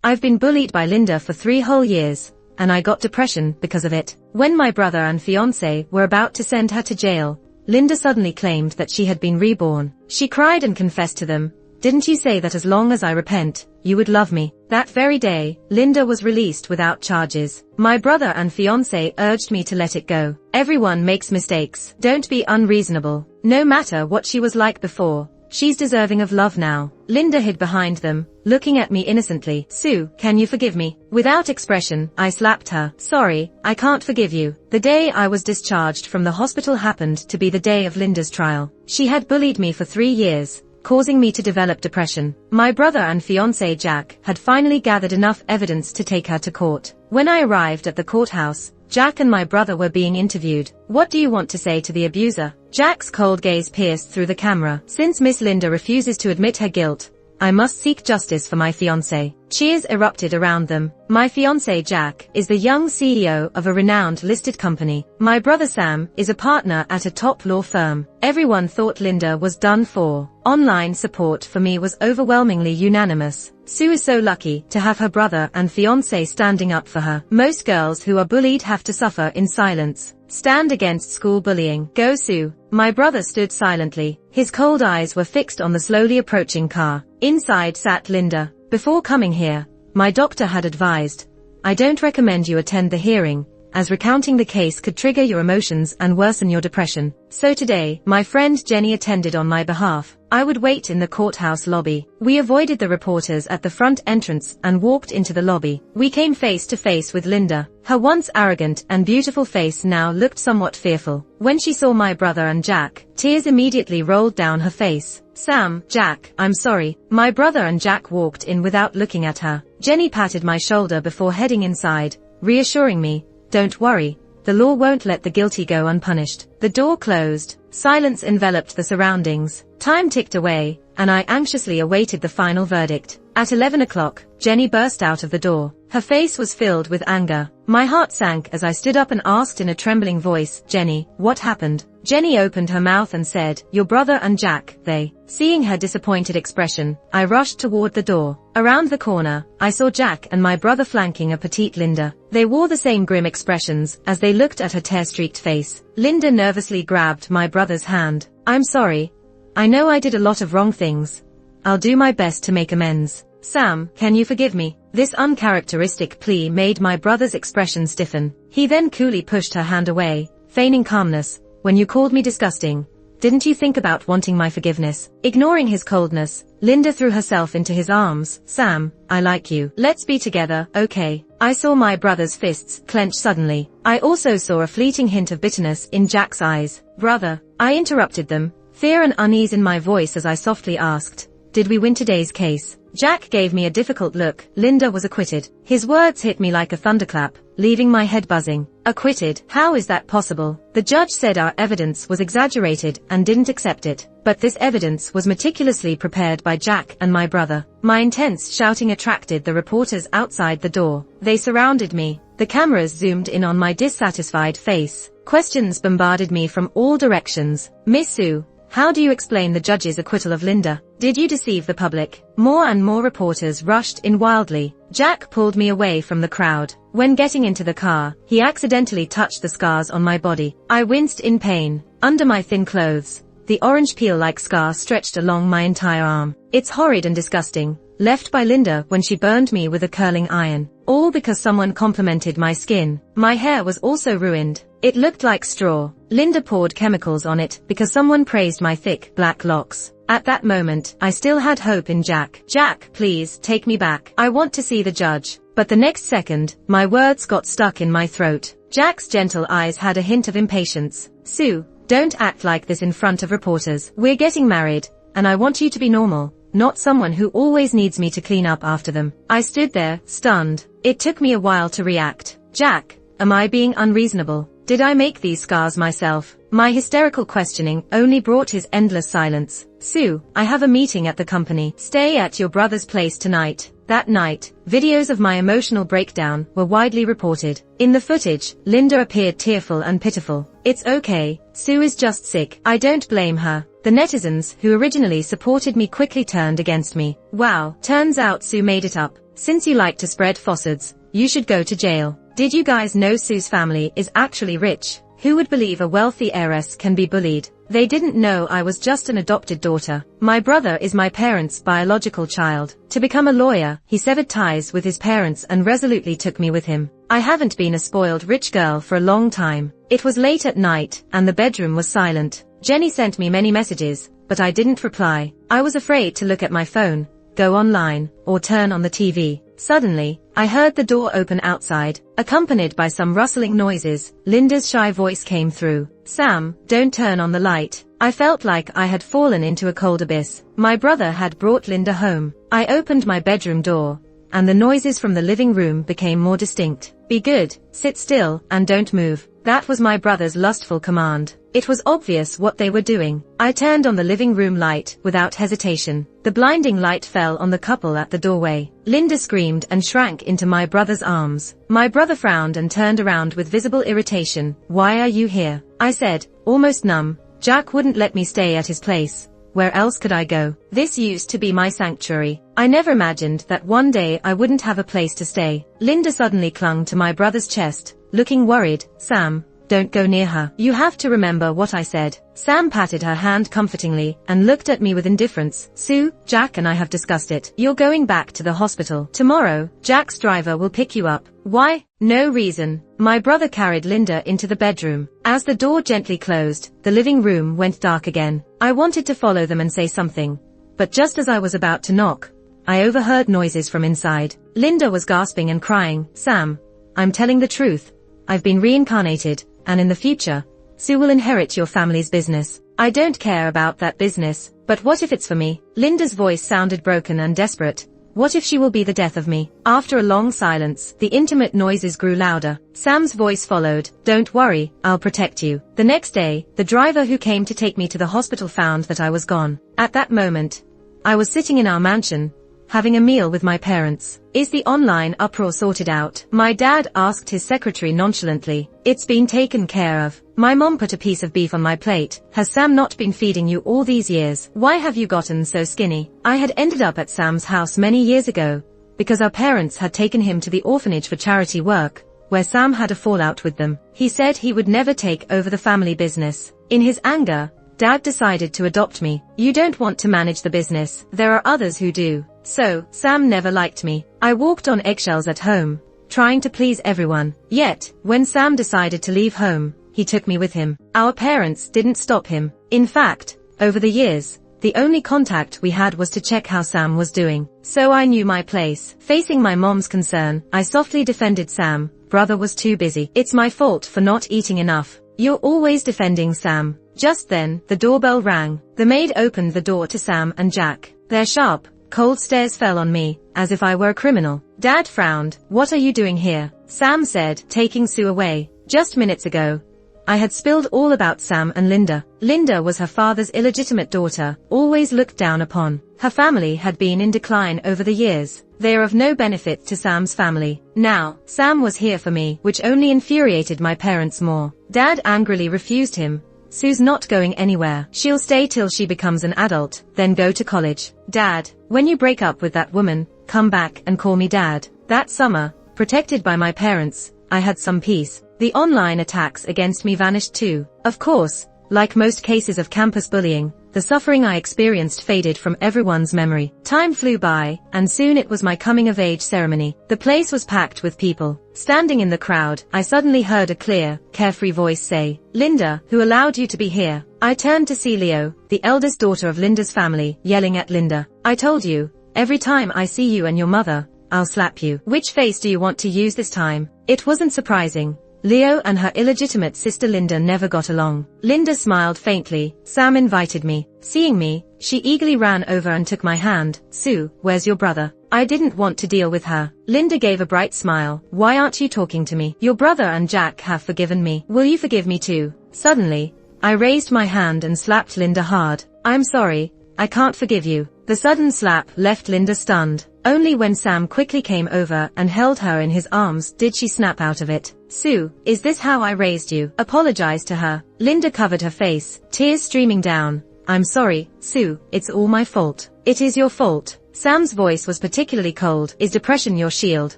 I've been bullied by Linda for 3 whole years, and I got depression because of it. When my brother and fiancé were about to send her to jail, Linda suddenly claimed that she had been reborn. She cried and confessed to them, "Didn't you say that as long as I repent, you would love me?" That very day, Linda was released without charges. My brother and fiancé urged me to let it go. Everyone makes mistakes. Don't be unreasonable. No matter what she was like before, she's deserving of love now. Linda hid behind them, looking at me innocently. "Sue, can you forgive me?" Without expression, I slapped her. "Sorry, I can't forgive you." The day I was discharged from the hospital happened to be the day of Linda's trial. She had bullied me for 3 years, causing me to develop depression. My brother and fiancé Jack had finally gathered enough evidence to take her to court. When I arrived at the courthouse, Jack and my brother were being interviewed. "What do you want to say to the abuser?" Jack's cold gaze pierced through the camera. "Since Miss Linda refuses to admit her guilt, I must seek justice for my fiancé." Cheers erupted around them. My fiancé Jack is the young CEO of a renowned listed company. My brother Sam is a partner at a top law firm. Everyone thought Linda was done for. Online support for me was overwhelmingly unanimous. Sue is so lucky to have her brother and fiancé standing up for her. Most girls who are bullied have to suffer in silence. Stand against school bullying. Go Sue. My brother stood silently. His cold eyes were fixed on the slowly approaching car. Inside sat Linda. "Before coming here, my doctor had advised, I don't recommend you attend the hearing, as recounting the case could trigger your emotions and worsen your depression. So today, my friend Jenny attended on my behalf. I would wait in the courthouse lobby." We avoided the reporters at the front entrance and walked into the lobby. We came face to face with Linda. Her once arrogant and beautiful face now looked somewhat fearful. When she saw my brother and Jack, tears immediately rolled down her face. "Sam, Jack, I'm sorry." My brother and Jack walked in without looking at her. Jenny patted my shoulder before heading inside, reassuring me, "Don't worry, the law won't let the guilty go unpunished." The door closed. Silence enveloped the surroundings. Time ticked away, and I anxiously awaited the final verdict. At 11 o'clock, Jenny burst out of the door. Her face was filled with anger. My heart sank as I stood up and asked in a trembling voice, "Jenny, what happened?" Jenny opened her mouth and said, "Your brother and Jack, they." Seeing her disappointed expression, I rushed toward the door. Around the corner, I saw Jack and my brother flanking a petite Linda. They wore the same grim expressions as they looked at her tear-streaked face. Linda nervously grabbed my brother's hand. "I'm sorry. I know I did a lot of wrong things. I'll do my best to make amends. Sam, can you forgive me?" This uncharacteristic plea made my brother's expression stiffen. He then coolly pushed her hand away, feigning calmness. "When you called me disgusting, didn't you think about wanting my forgiveness?" Ignoring his coldness, Linda threw herself into his arms. "Sam, I like you. Let's be together, okay?" I saw my brother's fists clench suddenly. I also saw a fleeting hint of bitterness in Jack's eyes. "Brother," I interrupted them, fear and unease in my voice as I softly asked, "Did we win today's case?" Jack gave me a difficult look. Linda was acquitted. His words hit me like a thunderclap, leaving my head buzzing. Acquitted? How is that possible? The judge said our evidence was exaggerated and didn't accept it. But this evidence was meticulously prepared by Jack and my brother. My intense shouting attracted the reporters outside the door. They surrounded me. The cameras zoomed in on my dissatisfied face. Questions bombarded me from all directions. "Miss Sue, how do you explain the judge's acquittal of Linda? Did you deceive the public?" More and more reporters rushed in wildly. Jack pulled me away from the crowd. When getting into the car, he accidentally touched the scars on my body. I winced in pain. Under my thin clothes, the orange peel-like scar stretched along my entire arm. It's horrid and disgusting, left by Linda when she burned me with a curling iron. All because someone complimented my skin. My hair was also ruined. It looked like straw. Linda poured chemicals on it because someone praised my thick, black locks. At that moment, I still had hope in Jack. "Jack, please, take me back. I want to see the judge." But the next second, my words got stuck in my throat. Jack's gentle eyes had a hint of impatience. "Sue, don't act like this in front of reporters. We're getting married, and I want you to be normal, not someone who always needs me to clean up after them." I stood there, stunned. It took me a while to react. "Jack, am I being unreasonable? Did I make these scars myself?" My hysterical questioning only brought his endless silence. "Sue, I have a meeting at the company. Stay at your brother's place tonight." That night, videos of my emotional breakdown were widely reported. In the footage, Linda appeared tearful and pitiful. "It's okay, Sue is just sick." I don't blame her. The netizens who originally supported me quickly turned against me. "Wow, turns out Sue made it up. since you like to spread falsehoods, you should go to jail. Did you guys know Sue's family is actually rich? Who would believe a wealthy heiress can be bullied? They didn't know I was just an adopted daughter. My brother is my parents' biological child. To become a lawyer, he severed ties with his parents and resolutely took me with him. I haven't been a spoiled rich girl for a long time. It was late at night, and the bedroom was silent. Jenny sent me many messages, but I didn't reply. I was afraid to look at my phone, go online, or turn on the TV. Suddenly, I heard the door open outside, accompanied by some rustling noises. Linda's shy voice came through. Sam, don't turn on the light. I felt like I had fallen into a cold abyss. My brother had brought Linda home. I opened my bedroom door, and the noises from the living room became more distinct. Be good, sit still, and don't move. That was my brother's lustful command. It was obvious what they were doing. I turned on the living room light without hesitation. The blinding light fell on the couple at the doorway. Linda screamed and shrank into my brother's arms. My brother frowned and turned around with visible irritation. Why are you here? I said, almost numb. Jack wouldn't let me stay at his place. Where else could I go? This used to be my sanctuary. I never imagined that one day I wouldn't have a place to stay. Linda suddenly clung to my brother's chest, looking worried. Sam, don't go near her. You have to remember what I said. Sam patted her hand comfortingly and looked at me with indifference. Sue, Jack and I have discussed it. You're going back to the hospital. Tomorrow, Jack's driver will pick you up. Why? No reason. My brother carried Linda into the bedroom. As the door gently closed, the living room went dark again. I wanted to follow them and say something, but just as I was about to knock, I overheard noises from inside. Linda was gasping and crying. Sam, I'm telling the truth. I've been reincarnated, and in the future, Sue will inherit your family's business. I don't care about that business, but what if it's for me? Linda's voice sounded broken and desperate. What if she will be the death of me? After a long silence, the intimate noises grew louder. Sam's voice followed. Don't worry, I'll protect you. The next day, the driver who came to take me to the hospital found that I was gone. At that moment, I was sitting in our mansion, having a meal with my parents. Is the online uproar sorted out? My dad asked his secretary nonchalantly. It's been taken care of. My mom put a piece of beef on my plate. Has Sam not been feeding you all these years? Why have you gotten so skinny? I had ended up at Sam's house many years ago, because our parents had taken him to the orphanage for charity work, where Sam had a fallout with them. He said he would never take over the family business. In his anger, Dad decided to adopt me. You don't want to manage the business. There are others who do. So, Sam never liked me. I walked on eggshells at home, trying to please everyone. Yet, when Sam decided to leave home, he took me with him. Our parents didn't stop him. In fact, over the years, the only contact we had was to check how Sam was doing. So I knew my place. Facing my mom's concern, I softly defended Sam. Brother was too busy. It's my fault for not eating enough. You're always defending Sam. Just then, the doorbell rang. The maid opened the door to Sam and Jack. Their sharp, cold stares fell on me, as if I were a criminal. Dad frowned. What are you doing here? Sam said, taking Sue away. Just minutes ago, I had spilled all about Sam and Linda. Linda was her father's illegitimate daughter, always looked down upon. Her family had been in decline over the years. They are of no benefit to Sam's family. Now, Sam was here for me, which only infuriated my parents more. Dad angrily refused him. Sue's not going anywhere. She'll stay till she becomes an adult, then go to college. Dad, when you break up with that woman, come back and call me Dad. That summer, protected by my parents, I had some peace. The online attacks against me vanished too. Of course, like most cases of campus bullying, the suffering I experienced faded from everyone's memory. Time flew by, and soon it was my coming-of-age ceremony. The place was packed with people. Standing in the crowd, I suddenly heard a clear, carefree voice say, Linda, who allowed you to be here? I turned to see Leo, the eldest daughter of Linda's family, yelling at Linda. I told you, every time I see you and your mother, I'll slap you. Which face do you want to use this time? It wasn't surprising. Leo and her illegitimate sister Linda never got along. Linda smiled faintly. Sam invited me. Seeing me, she eagerly ran over and took my hand. Sue, where's your brother? I didn't want to deal with her. Linda gave a bright smile. Why aren't you talking to me? Your brother and Jack have forgiven me. Will you forgive me too? Suddenly, I raised my hand and slapped Linda hard. I'm sorry, I can't forgive you. The sudden slap left Linda stunned. Only when Sam quickly came over and held her in his arms did she snap out of it. Sue, is this how I raised you? Apologize to her. Linda covered her face, tears streaming down. I'm sorry, Sue, it's all my fault. It is your fault. Sam's voice was particularly cold. Is depression your shield?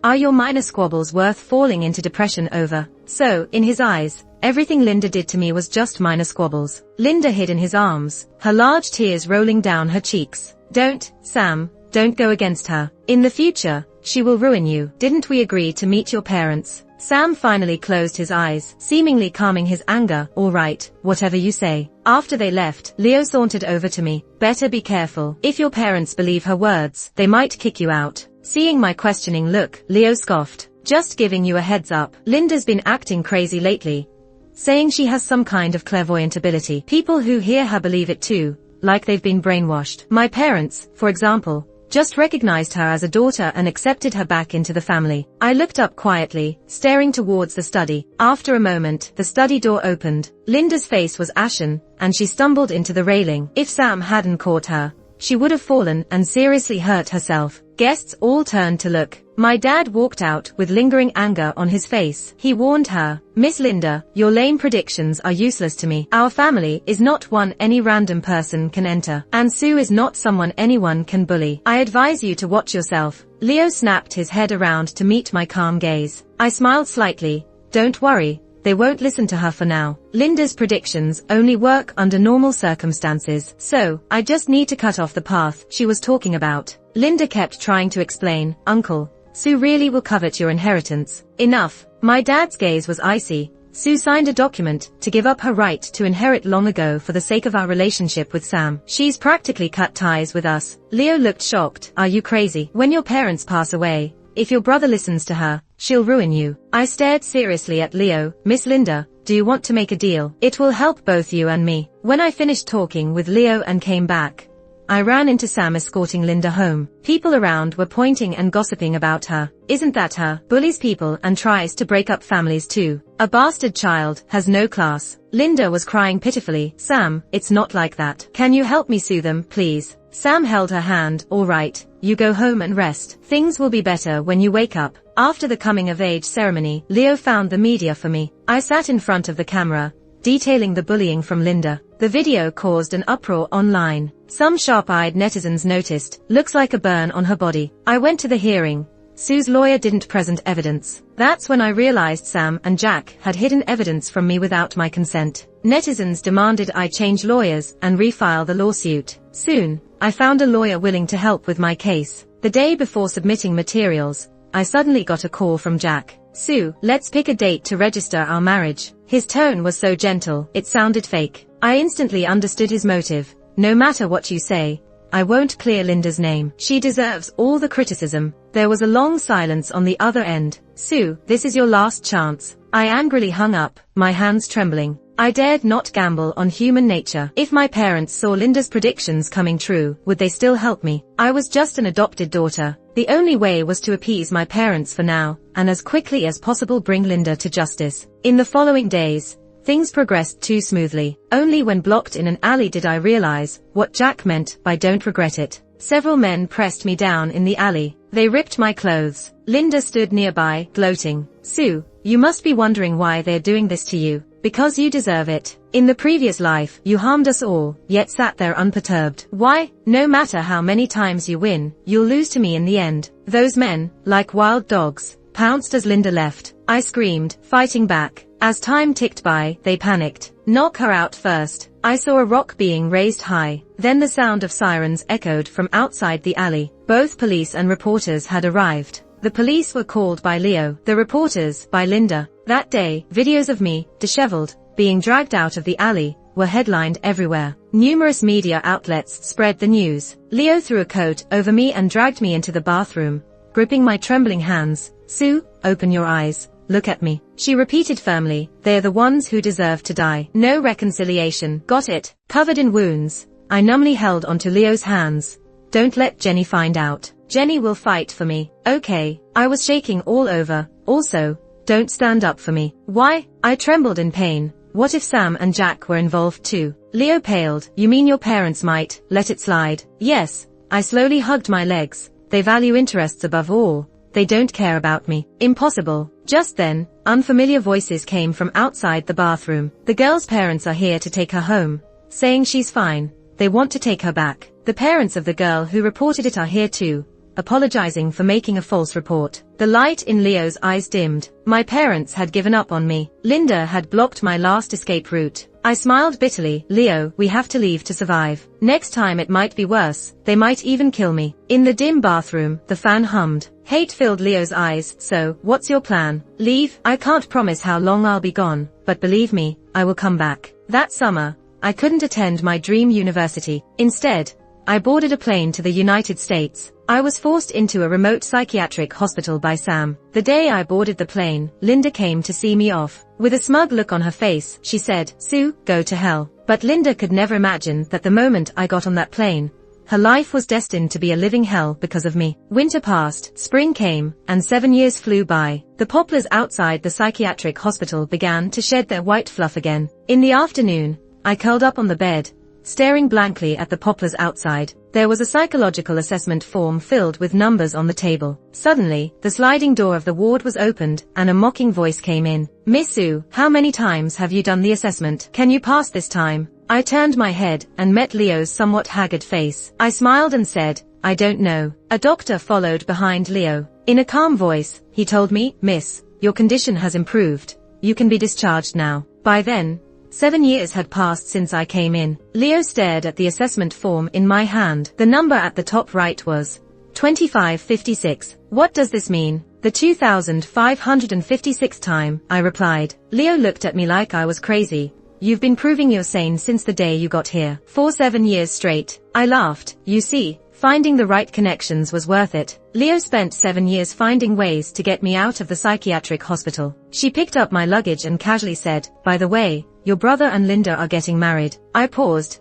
Are your minor squabbles worth falling into depression over? So, in his eyes, everything Linda did to me was just minor squabbles. Linda hid in his arms, her large tears rolling down her cheeks. Don't, Sam, don't go against her. In the future, she will ruin you. Didn't we agree to meet your parents? Sam finally closed his eyes, seemingly calming his anger. All right, whatever you say. After they left, Leo sauntered over to me. Better be careful. If your parents believe her words, they might kick you out. Seeing my questioning look, Leo scoffed. Just giving you a heads up. Linda's been acting crazy lately, saying she has some kind of clairvoyant ability. People who hear her believe it too, like they've been brainwashed. My parents, for example, just recognized her as a daughter and accepted her back into the family. I looked up quietly, staring towards the study. After a moment, the study door opened. Linda's face was ashen, and she stumbled into the railing. If Sam hadn't caught her, she would have fallen and seriously hurt herself. Guests all turned to look. My dad walked out with lingering anger on his face. He warned her, "Miss Linda, your lame predictions are useless to me. Our family is not one any random person can enter. And Sue is not someone anyone can bully. I advise you to watch yourself." Leo snapped his head around to meet my calm gaze. I smiled slightly. Don't worry, they won't listen to her for now. Linda's predictions only work under normal circumstances, so I just need to cut off the path she was talking about. Linda kept trying to explain, "Uncle, Sue really will covet your inheritance." Enough. My dad's gaze was icy. Sue signed a document to give up her right to inherit long ago for the sake of our relationship with Sam. She's practically cut ties with us. Leo looked shocked. Are you crazy? When your parents pass away, if your brother listens to her, she'll ruin you. I stared seriously at Leo. Miss Linda, do you want to make a deal? It will help both you and me. When I finished talking with Leo and came back, I ran into Sam escorting Linda home. People around were pointing and gossiping about her. Isn't that her? Bullies people and tries to break up families too. A bastard child, has no class. Linda was crying pitifully. Sam, it's not like that. Can you help me sue them, please? Sam held her hand. All right, you go home and rest. Things will be better when you wake up. After the coming of age ceremony, Leo found the media for me. I sat in front of the camera, detailing the bullying from Linda. The video caused an uproar online. Some sharp-eyed netizens noticed, looks like a burn on her body. I went to the hearing. Sue's lawyer didn't present evidence. That's when I realized Sam and Jack had hidden evidence from me without my consent. Netizens demanded I change lawyers and refile the lawsuit. Soon, I found a lawyer willing to help with my case. The day before submitting materials, I suddenly got a call from Jack. Sue, let's pick a date to register our marriage. His tone was so gentle, it sounded fake. I instantly understood his motive. No matter what you say, I won't clear Linda's name. She deserves all the criticism. There was a long silence on the other end. Sue, this is your last chance. I angrily hung up, my hands trembling. I dared not gamble on human nature. If my parents saw Linda's predictions coming true, would they still help me? I was just an adopted daughter. The only way was to appease my parents for now, and as quickly as possible bring Linda to justice. In the following days, things progressed too smoothly. Only when blocked in an alley did I realize what Jack meant by don't regret it. Several men pressed me down in the alley. They ripped my clothes. Linda stood nearby, gloating. Sue, you must be wondering why they're doing this to you. Because you deserve it. In the previous life, you harmed us all, yet sat there unperturbed. Why? No matter how many times you win, you'll lose to me in the end. Those men, like wild dogs, pounced as Linda left. I screamed, fighting back. As time ticked by, they panicked. Knock her out first. I saw a rock being raised high. Then the sound of sirens echoed from outside the alley. Both police and reporters had arrived. The police were called by Leo, the reporters by Linda. That day, videos of me, disheveled, being dragged out of the alley, were headlined everywhere. Numerous media outlets spread the news. Leo threw a coat over me and dragged me into the bathroom, gripping my trembling hands. Sue, open your eyes. Look at me. She repeated firmly, they're the ones who deserve to die. No reconciliation. Got it. Covered in wounds, I numbly held onto Leo's hands. Don't let Jenny find out. Jenny will fight for me. Okay. I was shaking all over. Also, don't stand up for me. Why? I trembled in pain. What if Sam and Jack were involved too? Leo paled. You mean your parents might let it slide? Yes. I slowly hugged my legs. They value interests above all. They don't care about me. Impossible. Just then, unfamiliar voices came from outside the bathroom. The girl's parents are here to take her home, saying she's fine. They want to take her back. The parents of the girl who reported it are here too, apologizing for making a false report. The light in Leo's eyes dimmed. My parents had given up on me. Linda had blocked my last escape route. I smiled bitterly. Leo, we have to leave to survive. Next time it might be worse. They might even kill me. In the dim bathroom, the fan hummed. Hate filled Leo's eyes. So, what's your plan? Leave? I can't promise how long I'll be gone, but believe me, I will come back. That summer, I couldn't attend my dream university. Instead, I boarded a plane to the United States. I was forced into a remote psychiatric hospital by Sam. The day I boarded the plane, Linda came to see me off. With a smug look on her face, she said, "Sue, go to hell." But Linda could never imagine that the moment I got on that plane, her life was destined to be a living hell because of me. Winter passed, spring came, and 7 years flew by. The poplars outside the psychiatric hospital began to shed their white fluff again. In the afternoon, I curled up on the bed, staring blankly at the poplars outside. There was a psychological assessment form filled with numbers on the table. Suddenly, the sliding door of the ward was opened, and a mocking voice came in. "Miss Sue, how many times have you done the assessment? Can you pass this time?" I turned my head and met Leo's somewhat haggard face. I smiled and said, "I don't know." A doctor followed behind Leo. In a calm voice, he told me, "Miss, your condition has improved. You can be discharged now." By then, 7 years had passed since I came in. Leo stared at the assessment form in my hand. The number at the top right was 2556. "What does this mean?" "The 2556th time," I replied. Leo looked at me like I was crazy. "You've been proving you're sane since the day you got here. For 7 years straight." I laughed. "You see, finding the right connections was worth it." Leo spent 7 years finding ways to get me out of the psychiatric hospital. She picked up my luggage and casually said, "By the way, your brother and Linda are getting married." I paused.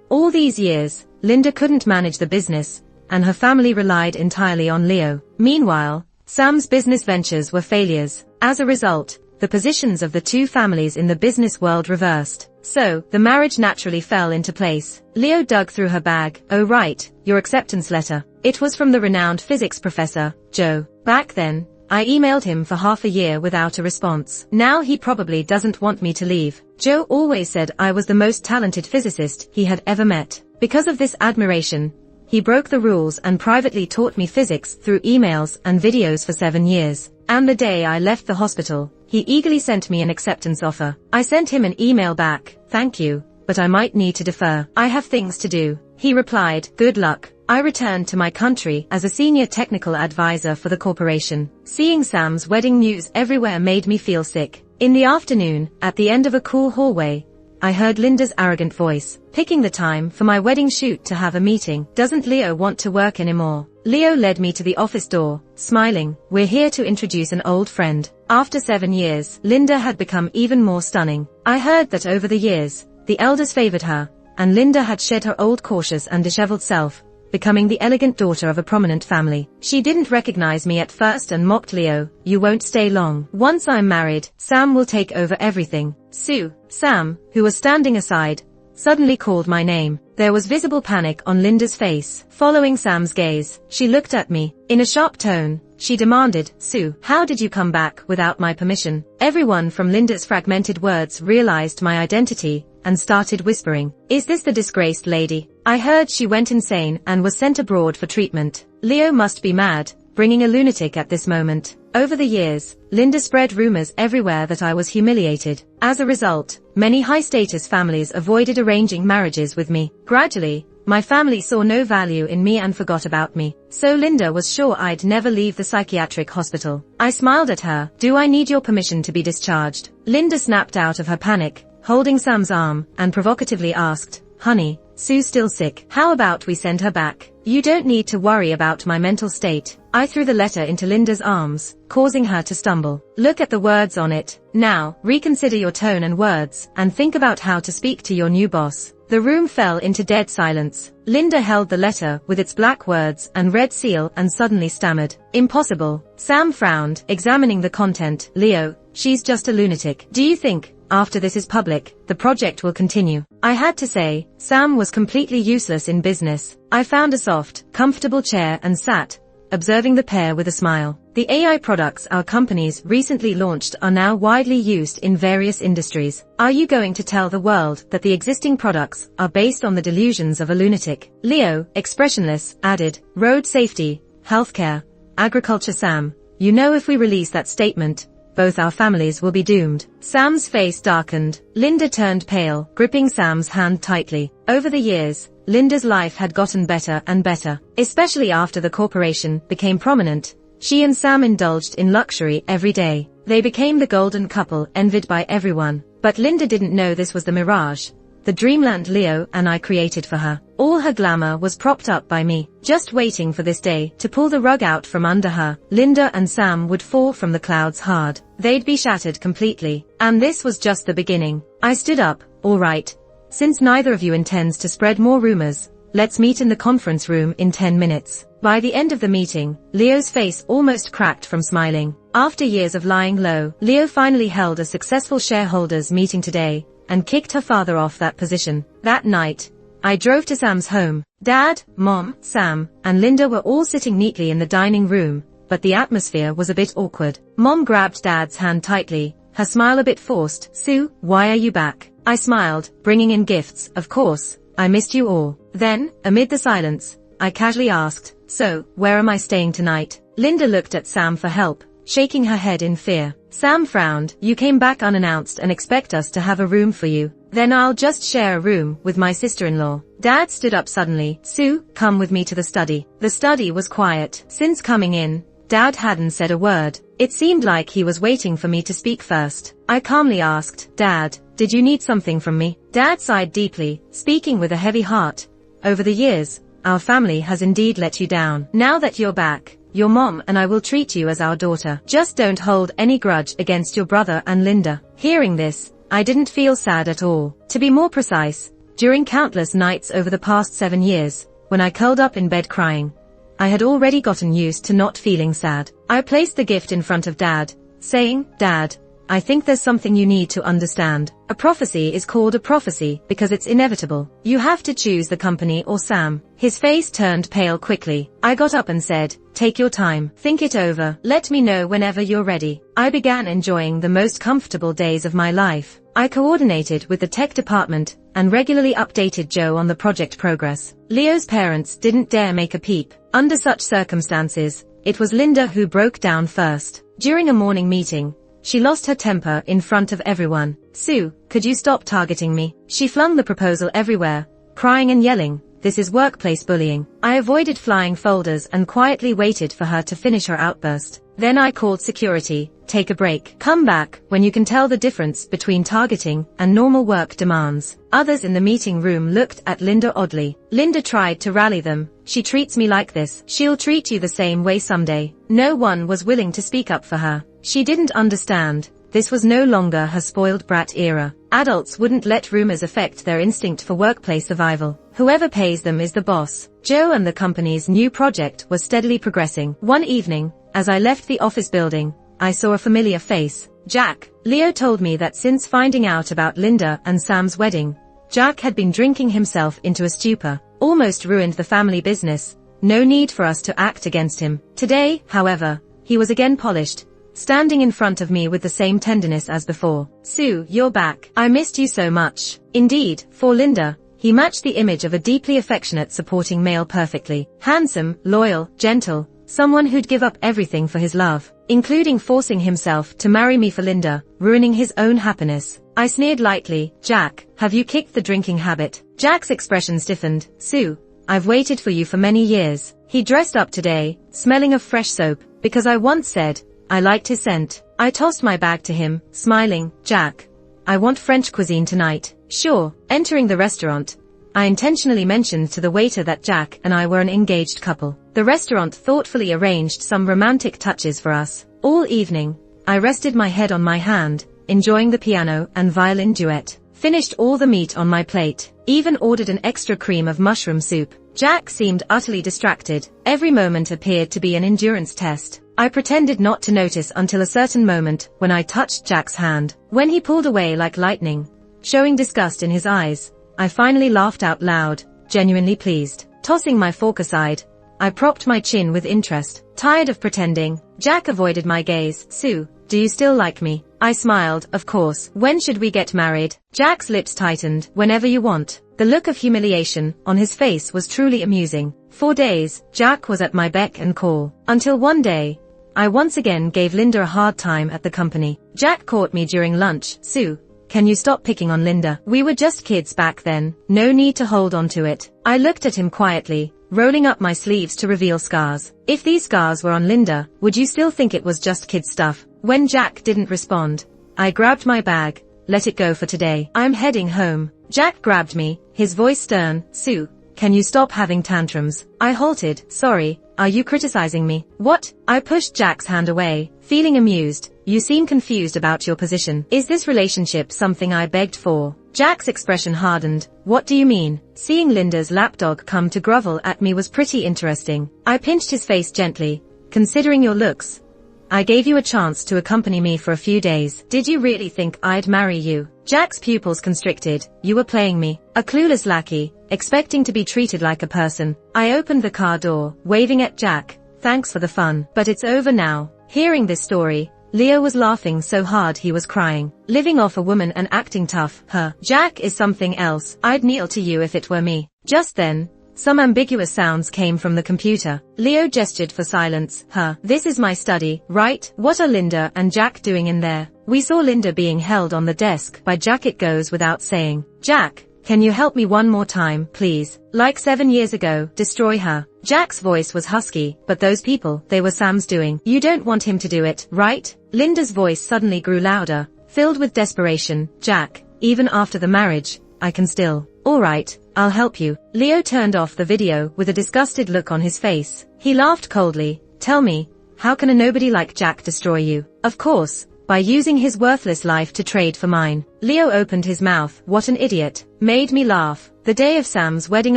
All these years, Linda couldn't manage the business, and her family relied entirely on Leo. Meanwhile, Sam's business ventures were failures. As a result, the positions of the two families in the business world reversed. So, the marriage naturally fell into place. Leo dug through her bag. "Oh right, your acceptance letter." It was from the renowned physics professor, Joe. Back then, I emailed him for half a year without a response. Now he probably doesn't want me to leave. Joe always said I was the most talented physicist he had ever met. Because of this admiration, he broke the rules and privately taught me physics through emails and videos for 7 years. And the day I left the hospital, he eagerly sent me an acceptance offer. I sent him an email back, "Thank you, but I might need to defer. I have things to do." He replied, "Good luck." I returned to my country as a senior technical advisor for the corporation. Seeing Sam's wedding news everywhere made me feel sick. In the afternoon, at the end of a cool hallway, I heard Linda's arrogant voice. "Picking the time for my wedding shoot to have a meeting. Doesn't Leo want to work anymore?" Leo led me to the office door, smiling. "We're here to introduce an old friend." After 7 years, Linda had become even more stunning. I heard that over the years, the elders favored her, and Linda had shed her old cautious and disheveled self, becoming the elegant daughter of a prominent family. She didn't recognize me at first and mocked Leo, "You won't stay long. Once I'm married, Sam will take over everything." "Sue." Sam, who was standing aside, suddenly called my name. There was visible panic on Linda's face. Following Sam's gaze, she looked at me. In a sharp tone, she demanded, "Sue, how did you come back without my permission?" Everyone from Linda's fragmented words realized my identity and started whispering, "Is this the disgraced lady?" I heard she went insane and was sent abroad for treatment. Leo must be mad, bringing a lunatic at this moment. Over the years, Linda spread rumors everywhere that I was humiliated. As a result, many high-status families avoided arranging marriages with me. Gradually, my family saw no value in me and forgot about me. So Linda was sure I'd never leave the psychiatric hospital. I smiled at her. "Do I need your permission to be discharged?" Linda snapped out of her panic, holding Sam's arm, and provocatively asked, "Honey, Sue's still sick. How about we send her back? You don't need to worry about my mental state." I threw the letter into Linda's arms, causing her to stumble. "Look at the words on it. Now, reconsider your tone and words, and think about how to speak to your new boss." The room fell into dead silence. Linda held the letter with its black words and red seal and suddenly stammered, "Impossible." Sam frowned, examining the content. "Leo, she's just a lunatic. Do you think, after this is public, the project will continue?" I had to say, Sam was completely useless in business. I found a soft, comfortable chair and sat, observing the pair with a smile. The AI products our companies recently launched are now widely used in various industries. Are you going to tell the world that the existing products are based on the delusions of a lunatic? Leo, expressionless, added, road safety, healthcare, agriculture. Sam, you know if we release that statement, both our families will be doomed. Sam's face darkened. Linda turned pale, gripping Sam's hand tightly. Over the years, Linda's life had gotten better and better, especially after the corporation became prominent. She and Sam indulged in luxury every day. They became the golden couple envied by everyone. But Linda didn't know this was the mirage, the dreamland Leo and I created for her. All her glamour was propped up by me, just waiting for this day to pull the rug out from under her. Linda and Sam would fall from the clouds hard. They'd be shattered completely. And this was just the beginning. I stood up. All right. Since neither of you intends to spread more rumors, let's meet in the conference room in 10 minutes. By the end of the meeting, Leo's face almost cracked from smiling. After years of lying low, Leo finally held a successful shareholders meeting today, and kicked her father off that position. That night, I drove to Sam's home. Dad, Mom, Sam, and Linda were all sitting neatly in the dining room, but the atmosphere was a bit awkward. Mom grabbed Dad's hand tightly, her smile a bit forced. Sue, why are you back? I smiled, bringing in gifts. Of course, I missed you all. Then, amid the silence, I casually asked, so, where am I staying tonight? Linda looked at Sam for help, shaking her head in fear. Sam frowned. You came back unannounced and expect us to have a room for you. Then I'll just share a room with my sister-in-law. Dad stood up suddenly. Sue, come with me to the study. The study was quiet. Since coming in, Dad hadn't said a word. It seemed like he was waiting for me to speak first. I calmly asked, Dad, did you need something from me? Dad sighed deeply, speaking with a heavy heart. Over the years, our family has indeed let you down. Now that you're back, your mom and I will treat you as our daughter. Just don't hold any grudge against your brother and Linda. Hearing this, I didn't feel sad at all. To be more precise, during countless nights over the past 7 years, when I curled up in bed crying, I had already gotten used to not feeling sad. I placed the gift in front of Dad, saying, Dad, I think there's something you need to understand. A prophecy is called a prophecy because it's inevitable. You have to choose the company or Sam. His face turned pale quickly. I got up and said, take your time. Think it over. Let me know whenever you're ready. I began enjoying the most comfortable days of my life. I coordinated with the tech department and regularly updated Joe on the project progress. Leo's parents didn't dare make a peep. Under such circumstances, it was Linda who broke down first. During a morning meeting, she lost her temper in front of everyone. Sue, could you stop targeting me? She flung the proposal everywhere, crying and yelling, this is workplace bullying. I avoided flying folders and quietly waited for her to finish her outburst. Then I called security, take a break. Come back when you can tell the difference between targeting and normal work demands. Others in the meeting room looked at Linda oddly. Linda tried to rally them. She treats me like this. She'll treat you the same way someday. No one was willing to speak up for her. She didn't understand. This was no longer her spoiled brat era. Adults wouldn't let rumors affect their instinct for workplace survival. Whoever pays them is the boss. Joe and the company's new project was steadily progressing. One evening, as I left the office building, I saw a familiar face. Jack. Leo told me that since finding out about Linda and Sam's wedding, Jack had been drinking himself into a stupor, almost ruined the family business. No need for us to act against him. Today, however, he was again polished, standing in front of me with the same tenderness as before. Sue, you're back. I missed you so much. Indeed, for Linda, he matched the image of a deeply affectionate supporting male perfectly. Handsome, loyal, gentle, someone who'd give up everything for his love, including forcing himself to marry me for Linda, ruining his own happiness. I sneered lightly. Jack, have you kicked the drinking habit? Jack's expression stiffened. Sue, I've waited for you for many years. He dressed up today, smelling of fresh soap, because I once said, I liked his scent. I tossed my bag to him, smiling. Jack, I want French cuisine tonight. Sure. Entering the restaurant, I intentionally mentioned to the waiter that Jack and I were an engaged couple. The restaurant thoughtfully arranged some romantic touches for us. All evening, I rested my head on my hand, enjoying the piano and violin duet. Finished all the meat on my plate. Even ordered an extra cream of mushroom soup. Jack seemed utterly distracted. Every moment appeared to be an endurance test. I pretended not to notice until a certain moment when I touched Jack's hand. When he pulled away like lightning, showing disgust in his eyes, I finally laughed out loud, genuinely pleased. Tossing my fork aside, I propped my chin with interest. Tired of pretending, Jack avoided my gaze. Sue, do you still like me? I smiled, of course. When should we get married? Jack's lips tightened. Whenever you want. The look of humiliation on his face was truly amusing. For days, Jack was at my beck and call. Until one day, I once again gave Linda a hard time at the company. Jack caught me during lunch. Sue, can you stop picking on Linda? We were just kids back then. No need to hold on to it. I looked at him quietly, rolling up my sleeves to reveal scars. If these scars were on Linda, would you still think it was just kid stuff? When Jack didn't respond, I grabbed my bag. Let it go for today. I'm heading home. Jack grabbed me, his voice stern. Sue, can you stop having tantrums? I halted. Sorry, are you criticizing me? What? I pushed Jack's hand away, feeling amused. You seem confused about your position. Is this relationship something I begged for? Jack's expression hardened. What do you mean? Seeing Linda's lapdog come to grovel at me was pretty interesting. I pinched his face gently. Considering your looks, I gave you a chance to accompany me for a few days. Did you really think I'd marry you? Jack's pupils constricted. You were playing me. A clueless lackey, expecting to be treated like a person. I opened the car door, waving at Jack. Thanks for the fun. But it's over now. Hearing this story, Leo was laughing so hard he was crying. Living off a woman and acting tough, Jack is something else. I'd kneel to you if it were me. Just then, some ambiguous sounds came from the computer. Leo gestured for silence. This is my study, right? What are Linda and Jack doing in there? We saw Linda being held on the desk by Jack. It goes without saying. Jack, can you help me one more time, please? Like 7 years ago, destroy her. Jack's voice was husky, but those people, they were Sam's doing. You don't want him to do it, right? Linda's voice suddenly grew louder, filled with desperation. Jack, even after the marriage, I can still. All right, I'll help you. Leo turned off the video with a disgusted look on his face. He laughed coldly. Tell me, how can a nobody like Jack destroy you? Of course, by using his worthless life to trade for mine. Leo opened his mouth. What an idiot. Made me laugh. The day of Sam's wedding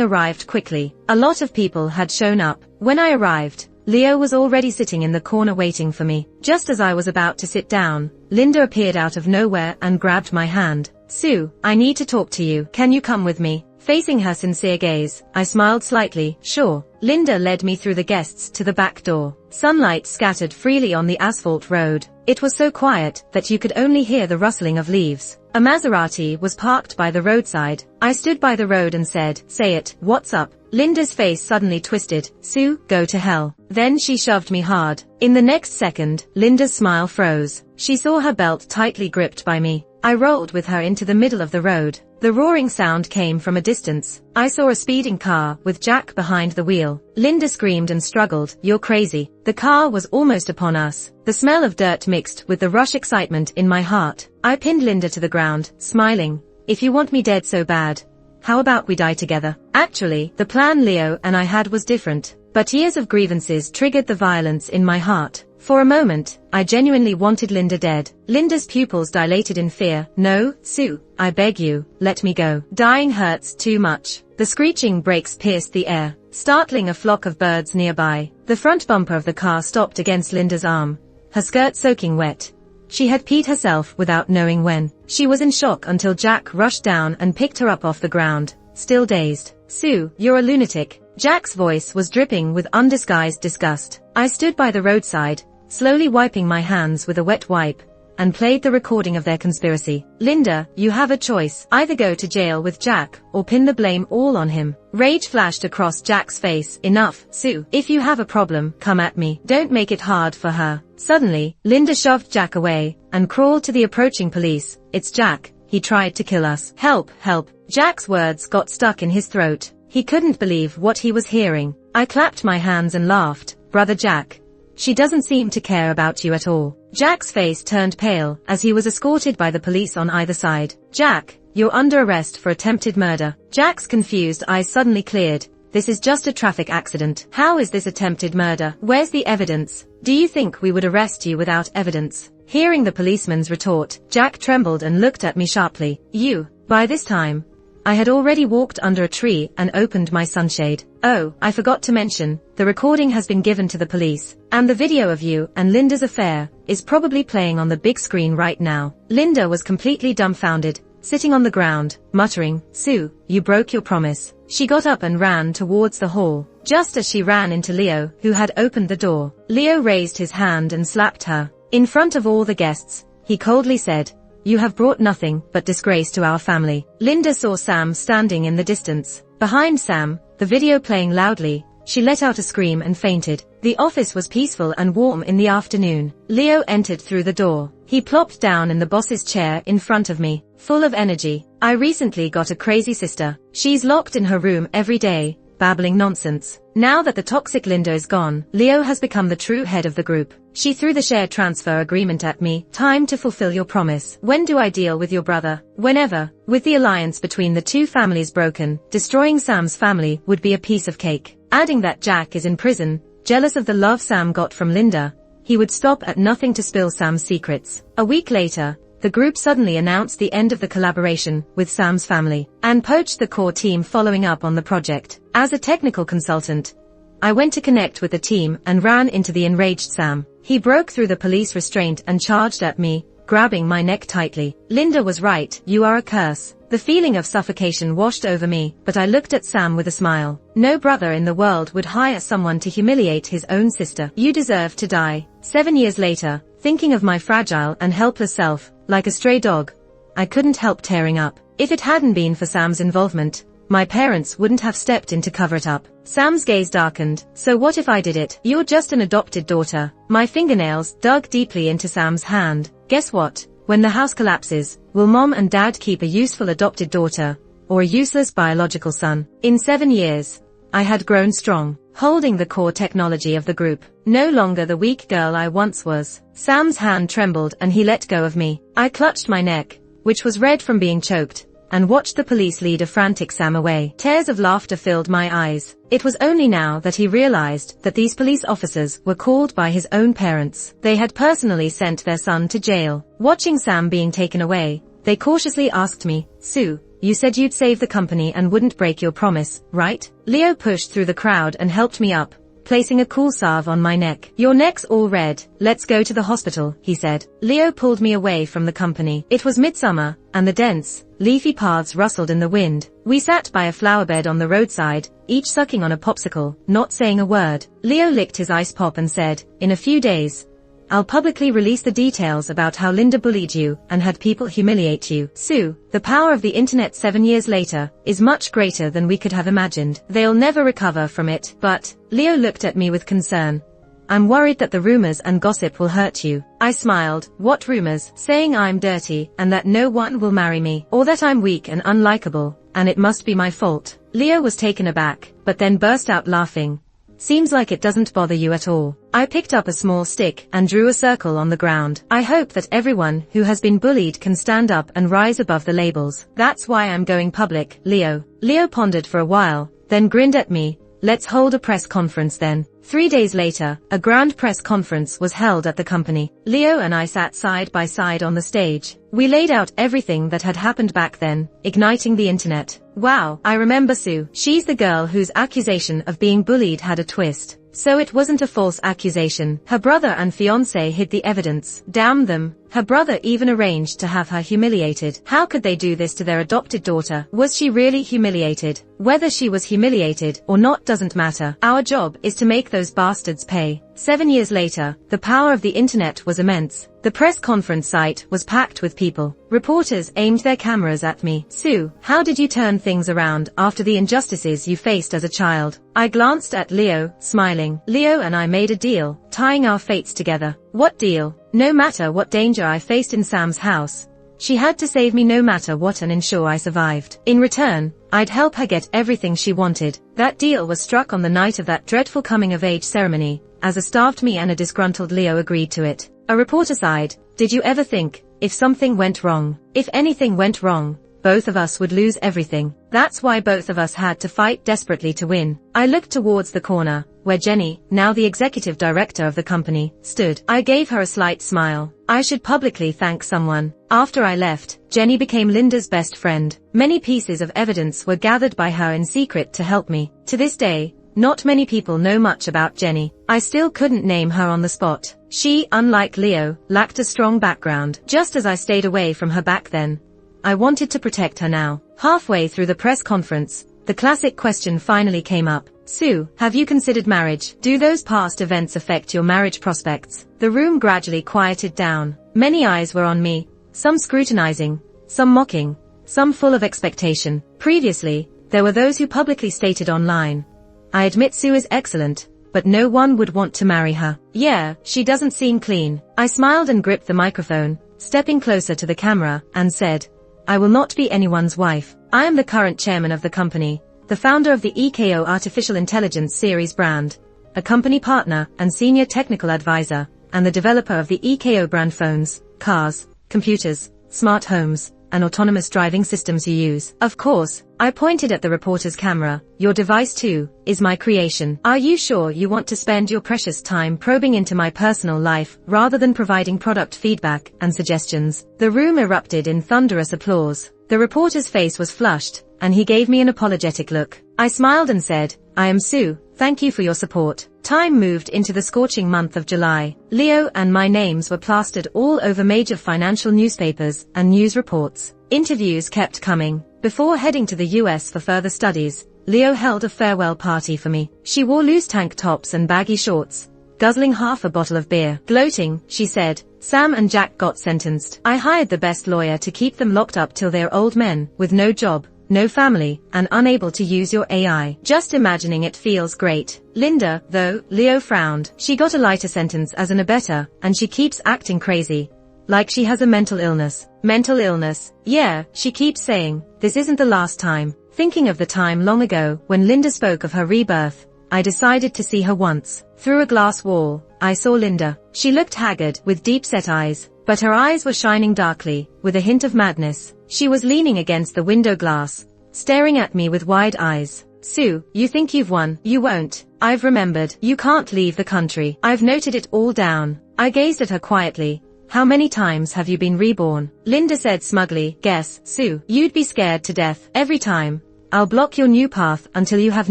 arrived quickly. A lot of people had shown up. When I arrived, Leo was already sitting in the corner waiting for me. Just as I was about to sit down, Linda appeared out of nowhere and grabbed my hand. Sue, I need to talk to you. Can you come with me? Facing her sincere gaze, I smiled slightly. Sure. Linda led me through the guests to the back door. Sunlight scattered freely on the asphalt road. It was so quiet that you could only hear the rustling of leaves. A Maserati was parked by the roadside. I stood by the road and said, say it, what's up? Linda's face suddenly twisted. Sue, go to hell. Then she shoved me hard. In the next second, Linda's smile froze. She saw her belt tightly gripped by me. I rolled with her into the middle of the road. The roaring sound came from a distance. I saw a speeding car with Jack behind the wheel. Linda screamed and struggled. You're crazy. The car was almost upon us. The smell of dirt mixed with the rush excitement in my heart. I pinned Linda to the ground, smiling. If you want me dead so bad, how about we die together? Actually, the plan Leo and I had was different, but years of grievances triggered the violence in my heart. For a moment, I genuinely wanted Linda dead. Linda's pupils dilated in fear. No, Sue, I beg you, let me go. Dying hurts too much. The screeching brakes pierced the air, startling a flock of birds nearby. The front bumper of the car stopped against Linda's arm, her skirt soaking wet. She had peed herself without knowing when. She was in shock until Jack rushed down and picked her up off the ground, still dazed. Sue, you're a lunatic. Jack's voice was dripping with undisguised disgust. I stood by the roadside, slowly wiping my hands with a wet wipe, and played the recording of their conspiracy. Linda, you have a choice. Either go to jail with Jack, or pin the blame all on him. Rage flashed across Jack's face. Enough, Sue. If you have a problem, come at me. Don't make it hard for her. Suddenly, Linda shoved Jack away, and crawled to the approaching police. It's Jack. He tried to kill us. Help, help. Jack's words got stuck in his throat. He couldn't believe what he was hearing. I clapped my hands and laughed. Brother Jack, she doesn't seem to care about you at all. Jack's face turned pale as he was escorted by the police on either side. Jack, you're under arrest for attempted murder. Jack's confused eyes suddenly cleared. This is just a traffic accident. How is this attempted murder? Where's the evidence? Do you think we would arrest you without evidence? Hearing the policeman's retort, Jack trembled and looked at me sharply. You. By this time, I had already walked under a tree and opened my sunshade. Oh, I forgot to mention, the recording has been given to the police, and the video of you and Linda's affair is probably playing on the big screen right now. Linda was completely dumbfounded, sitting on the ground, muttering, Sue, you broke your promise. She got up and ran towards the hall. just as she ran into Leo, who had opened the door. Leo raised his hand and slapped her. In front of all the guests, he coldly said, "You have brought nothing but disgrace to our family." Linda saw Sam standing in the distance. Behind Sam, the video playing loudly, she let out a scream and fainted. The office was peaceful and warm in the afternoon. Leo entered through the door. He plopped down in the boss's chair in front of me, full of energy. "I recently got a crazy sister. She's locked in her room every day, babbling nonsense. Now that the toxic Linda is gone, Leo has become the true head of the group. She threw the share transfer agreement at me. Time to fulfill your promise. When do I deal with your brother? Whenever." With the alliance between the two families broken, destroying Sam's family would be a piece of cake. Adding that Jack is in prison, jealous of the love Sam got from Linda, he would stop at nothing to spill Sam's secrets. A week later, the group suddenly announced the end of the collaboration with Sam's family, and poached the core team following up on the project. As a technical consultant, I went to connect with the team and ran into the enraged Sam. He broke through the police restraint and charged at me, grabbing my neck tightly. "Linda was right, you are a curse." The feeling of suffocation washed over me, but I looked at Sam with a smile. "No brother in the world would hire someone to humiliate his own sister. You deserve to die." 7 years later, thinking of my fragile and helpless self, like a stray dog, I couldn't help tearing up. If it hadn't been for Sam's involvement, my parents wouldn't have stepped in to cover it up. Sam's gaze darkened. "So what if I did it? You're just an adopted daughter." My fingernails dug deeply into Sam's hand. "Guess what? When the house collapses, will mom and dad keep a useful adopted daughter, or a useless biological son?" In 7 years, I had grown strong, holding the core technology of the group. No longer the weak girl I once was. Sam's hand trembled and he let go of me. I clutched my neck, which was red from being choked, and watched the police lead a frantic Sam away. Tears of laughter filled my eyes. It was only now that he realized that these police officers were called by his own parents. They had personally sent their son to jail. Watching Sam being taken away, they cautiously asked me, "Sue, you said you'd save the company and wouldn't break your promise, right?" Leo pushed through the crowd and helped me up, placing a cool salve on my neck. "Your neck's all red. Let's go to the hospital," he said. Leo pulled me away from the company. It was midsummer, and the dense, leafy paths rustled in the wind. We sat by a flowerbed on the roadside, each sucking on a popsicle, not saying a word. Leo licked his ice pop and said, "In a few days, I'll publicly release the details about how Linda bullied you and had people humiliate you. Sue, the power of the internet 7 years later is much greater than we could have imagined. They'll never recover from it." But Leo looked at me with concern. "I'm worried that the rumors and gossip will hurt you." I smiled. "What rumors?" "Saying I'm dirty and that no one will marry me, or that I'm weak and unlikable, and it must be my fault." Leo was taken aback, but then burst out laughing. "Seems like it doesn't bother you at all." I picked up a small stick and drew a circle on the ground. "I hope that everyone who has been bullied can stand up and rise above the labels. That's why I'm going public, Leo." Leo pondered for a while, then grinned at me. "Let's hold a press conference then." 3 days later, a grand press conference was held at the company. Leo and I sat side by side on the stage. We laid out everything that had happened back then, igniting the internet. "Wow, I remember Sue. She's the girl whose accusation of being bullied had a twist. So it wasn't a false accusation. Her brother and fiancé hid the evidence. Damn them. Her brother even arranged to have her humiliated. How could they do this to their adopted daughter? Was she really humiliated? Whether she was humiliated or not doesn't matter. Our job is to make those bastards pay." 7 years later, the power of the internet was immense. The press conference site was packed with people. Reporters aimed their cameras at me. "Sue, how did you turn things around after the injustices you faced as a child?" I glanced at Leo, smiling. "Leo and I made a deal, tying our fates together." "What deal?" "No matter what danger I faced in Sam's house, she had to save me no matter what and ensure I survived. In return, I'd help her get everything she wanted. That deal was struck on the night of that dreadful coming-of-age ceremony, as a starved me and a disgruntled Leo agreed to it." A reporter sighed. "Did you ever think, if something went wrong, if anything went wrong, both of us would lose everything? That's why both of us had to fight desperately to win." I looked towards the corner, where Jenny, now the executive director of the company, stood. I gave her a slight smile. I should publicly thank someone. After I left, Jenny became Linda's best friend. Many pieces of evidence were gathered by her in secret to help me. To this day, not many people know much about Jenny. I still couldn't name her on the spot. She, unlike Leo, lacked a strong background. Just as I stayed away from her back then, I wanted to protect her now. Halfway through the press conference, the classic question finally came up. Sue, have you considered marriage? Do those past events affect your marriage prospects? The room gradually quieted down. Many eyes were on me, some scrutinizing, some mocking, some full of expectation. Previously, there were those who publicly stated online, I admit Sue is excellent, but no one would want to marry her. Yeah, she doesn't seem clean. I smiled and gripped the microphone, stepping closer to the camera, and said, I will not be anyone's wife. I am the current chairman of the company, the founder of the EKO Artificial Intelligence Series brand, a company partner and senior technical advisor, and the developer of the EKO brand phones, cars, computers, smart homes, and autonomous driving systems you use. Of course, I pointed at the reporter's camera. Your device too is my creation. Are you sure you want to spend your precious time probing into my personal life rather than providing product feedback and suggestions? The room erupted in thunderous applause. The reporter's face was flushed, and he gave me an apologetic look. I smiled and said, I am Sue, thank you for your support. Time moved into the scorching month of July. Leo and my names were plastered all over major financial newspapers and news reports. Interviews kept coming. Before heading to the US for further studies, Leo held a farewell party for me. She wore loose tank tops and baggy shorts, guzzling half a bottle of beer. Gloating, she said, Sam and Jack got sentenced. I hired the best lawyer to keep them locked up till they're old men, with no job, no family, and unable to use your AI. Just imagining it feels great. Linda, though, Leo frowned. She got a lighter sentence as an abettor, and she keeps acting crazy. Like she has a mental illness. Mental illness. Yeah, she keeps saying, this isn't the last time. Thinking of the time long ago, when Linda spoke of her rebirth, I decided to see her once. Through a glass wall, I saw Linda. She looked haggard, with deep-set eyes, but her eyes were shining darkly, with a hint of madness. She was leaning against the window glass, staring at me with wide eyes. Sue, you think you've won? You won't. I've remembered. You can't leave the country. I've noted it all down. I gazed at her quietly. How many times have you been reborn? Linda said smugly, guess, Sue. You'd be scared to death. Every time. I'll block your new path until you have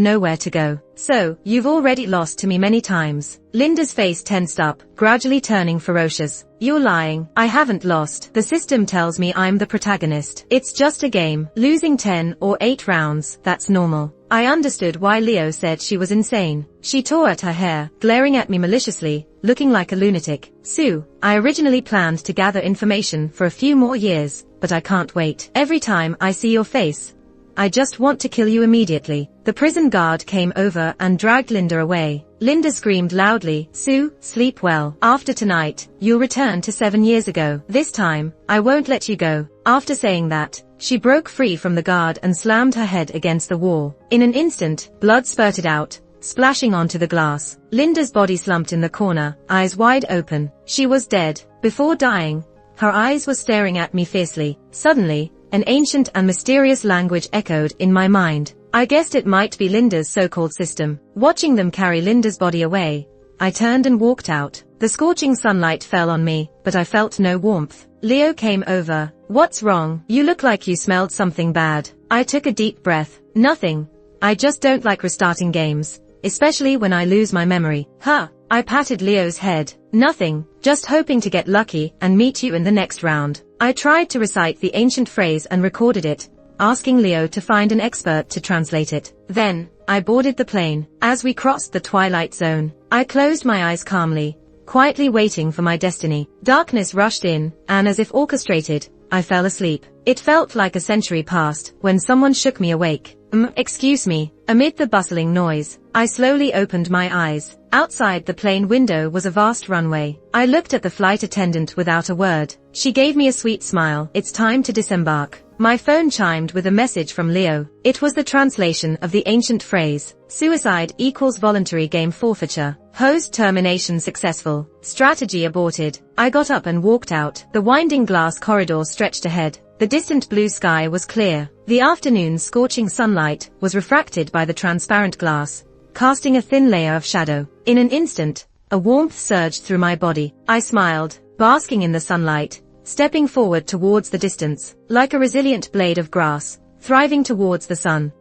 nowhere to go. So, you've already lost to me many times. Linda's face tensed up, gradually turning ferocious. You're lying. I haven't lost. The system tells me I'm the protagonist. It's just a game. Losing 10 or 8 rounds, that's normal. I understood why Leo said she was insane. She tore at her hair, glaring at me maliciously, looking like a lunatic. Sue, I originally planned to gather information for a few more years, but I can't wait. Every time I see your face, I just want to kill you immediately. The prison guard came over and dragged Linda away. Linda screamed loudly, Sue, sleep well. After tonight, you'll return to 7 years ago. This time, I won't let you go. After saying that, she broke free from the guard and slammed her head against the wall. In an instant, blood spurted out, splashing onto the glass. Linda's body slumped in the corner, eyes wide open. She was dead. Before dying, her eyes were staring at me fiercely. Suddenly, an ancient and mysterious language echoed in my mind. I guessed it might be Linda's so-called system. Watching them carry Linda's body away, I turned and walked out. The scorching sunlight fell on me, but I felt no warmth. Leo came over. What's wrong? You look like you smelled something bad. I took a deep breath. Nothing. I just don't like restarting games, especially when I lose my memory. Huh. I patted Leo's head. Nothing. Just hoping to get lucky and meet you in the next round. I tried to recite the ancient phrase and recorded it, asking Leo to find an expert to translate it. Then, I boarded the plane. As we crossed the twilight zone, I closed my eyes calmly, quietly waiting for my destiny. Darkness rushed in, and as if orchestrated, I fell asleep. It felt like a century passed when someone shook me awake. Excuse me. Amid the bustling noise, I slowly opened my eyes. Outside the plane window was a vast runway. I looked at the flight attendant without a word. She gave me a sweet smile. It's time to disembark. My phone chimed with a message from Leo. It was the translation of the ancient phrase, suicide equals voluntary game forfeiture. Host termination successful. Strategy aborted. I got up and walked out. The winding glass corridor stretched ahead. The distant blue sky was clear. The afternoon's scorching sunlight was refracted by the transparent glass, casting a thin layer of shadow. In an instant, a warmth surged through my body. I smiled, basking in the sunlight, stepping forward towards the distance, like a resilient blade of grass, thriving towards the sun.